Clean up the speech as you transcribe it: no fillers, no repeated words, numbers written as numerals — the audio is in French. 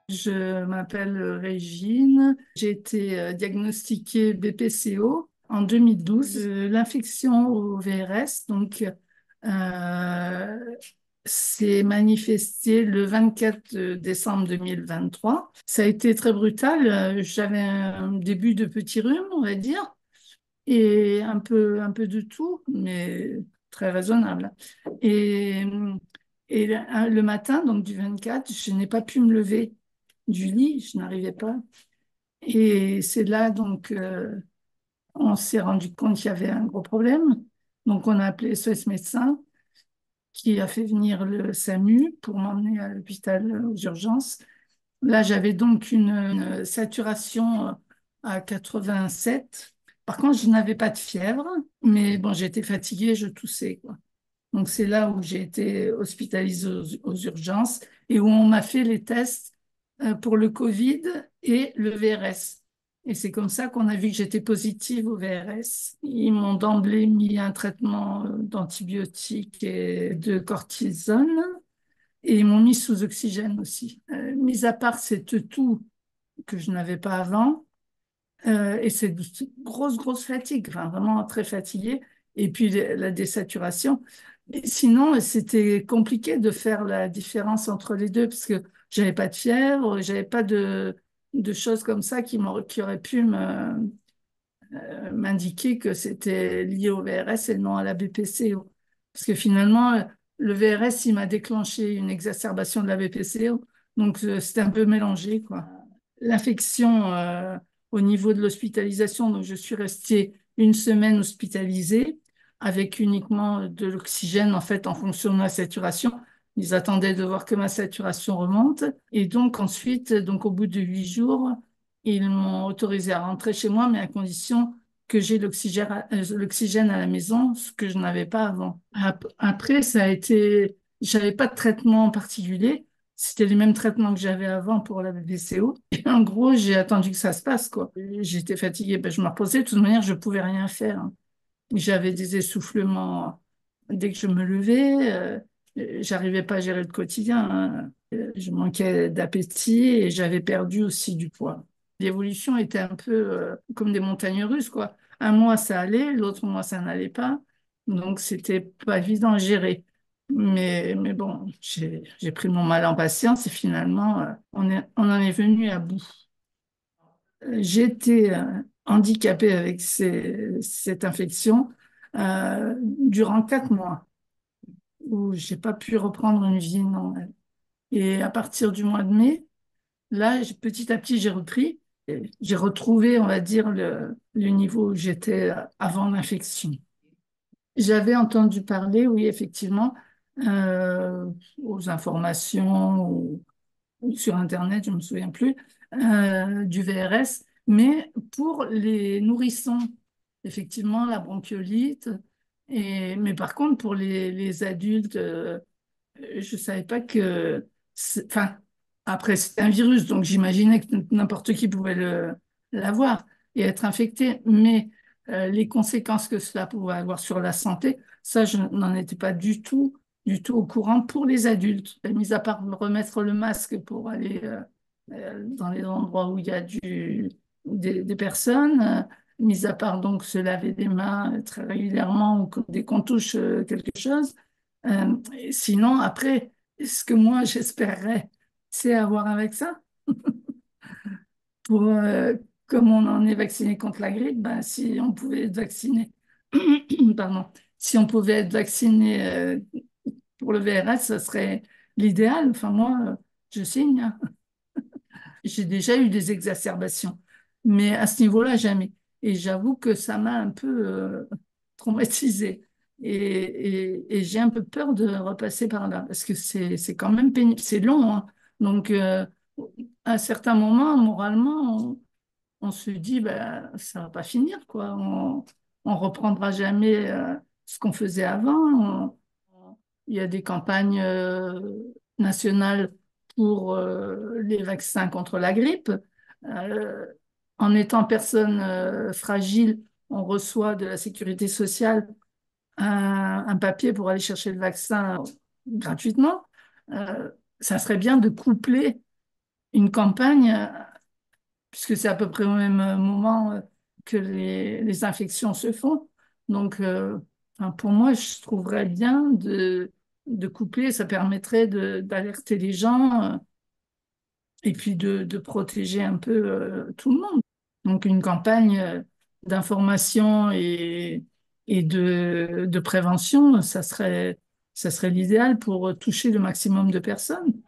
Je m'appelle Régine. J'ai été diagnostiquée BPCO en 2012. L'infection au VRS, donc, s'est manifestée le 24 décembre 2023. Ça a été très brutal. J'avais un début de petit rhume, on va dire, et un peu de tout, mais très raisonnable. Et, le matin, donc du 24, je n'ai pas pu me lever du lit, je n'arrivais pas. Et c'est là, donc, on s'est rendu compte qu'il y avait un gros problème. Donc, on a appelé SOS médecin qui a fait venir le SAMU pour m'emmener à l'hôpital aux urgences. Là, j'avais donc une saturation à 87. Par contre, je n'avais pas de fièvre, mais bon, j'étais fatiguée, je toussais, quoi. Donc, c'est là où j'ai été hospitalisée aux urgences et où on m'a fait les tests pour le Covid et le VRS. Et c'est comme ça qu'on a vu que j'étais positive au VRS. Ils m'ont d'emblée mis un traitement d'antibiotiques et de cortisone et ils m'ont mis sous oxygène aussi. Mis à part cette toux que je n'avais pas avant, et cette grosse fatigue, enfin vraiment très fatiguée, et puis la désaturation. Et sinon, c'était compliqué de faire la différence entre les deux, parce que j'avais pas de fièvre, j'avais pas de choses comme ça qui auraient pu m'indiquer que c'était lié au VRS et non à la BPCO. Parce que finalement, le VRS, il m'a déclenché une exacerbation de la BPCO. Donc, c'était un peu mélangé, quoi. L'infection au niveau de l'hospitalisation, donc je suis restée une semaine hospitalisée avec uniquement de l'oxygène, en fait, en fonction de ma saturation. Ils attendaient de voir que ma saturation remonte. Et donc, ensuite, donc, au bout de 8 jours, ils m'ont autorisé à rentrer chez moi, mais à condition que j'ai l'oxygène à la maison, ce que je n'avais pas avant. Après, ça a été, j'avais pas de traitement particulier. C'était les mêmes traitements que j'avais avant pour la BPCO. Et en gros, j'ai attendu que ça se passe, quoi. J'étais fatiguée, ben, je me reposais. De toute manière, je pouvais rien faire, hein. J'avais des essoufflements dès que je me levais. J'arrivais pas à gérer le quotidien, hein. Je manquais d'appétit et j'avais perdu aussi du poids. L'évolution était un peu comme des montagnes russes, quoi. Un mois, ça allait, l'autre mois, ça n'allait pas. Donc, c'était pas évident à gérer. Mais bon, j'ai pris mon mal en patience et finalement, on en est venu à bout. J'ai été handicapée avec cette infection durant 4 mois où j'ai pas pu reprendre une vie normale. Et à partir du mois de mai, là, petit à petit, j'ai repris. Et j'ai retrouvé, on va dire, le niveau où j'étais avant l'infection. J'avais entendu parler, oui, effectivement, aux informations ou sur Internet, je ne me souviens plus, du VRS, mais pour les nourrissons, effectivement, la bronchiolite. Mais par contre, pour les adultes, je ne savais pas que... Enfin, après, c'est un virus, donc j'imaginais que n'importe qui pouvait l'avoir et être infecté, mais les conséquences que cela pouvait avoir sur la santé, ça, je n'en étais pas du tout au courant pour les adultes. Et mis à part me remettre le masque pour aller dans les endroits où il y a des personnes, mis à part donc se laver les mains très régulièrement ou dès qu'on touche quelque chose. Sinon, après, ce que moi j'espérerais, c'est avoir un vaccin pour, comme on en est vacciné contre la grippe, ben, si on pouvait être vacciné, pardon, si on pouvait être vacciné pour le VRS, ça serait l'idéal. Enfin, moi, je signe, hein. J'ai déjà eu des exacerbations, mais à ce niveau-là, jamais. Et j'avoue que ça m'a un peu traumatisée. Et j'ai un peu peur de repasser par là, parce que c'est quand même pénible, c'est long, hein. Donc, à un certain moment, moralement, on se dit, ben, ça va pas finir, quoi. On reprendra jamais ce qu'on faisait avant. Il y a des campagnes nationales pour les vaccins contre la grippe. Euh, En étant personne fragile, on reçoit de la sécurité sociale un papier pour aller chercher le vaccin gratuitement. Euh, Ça serait bien de coupler une campagne, puisque c'est à peu près au même moment que les infections se font. Donc, enfin, pour moi, je trouverais bien de coupler, ça permettrait d'alerter les gens et puis de protéger un peu tout le monde. Donc, une campagne d'information et de prévention, ça serait l'idéal pour toucher le maximum de personnes.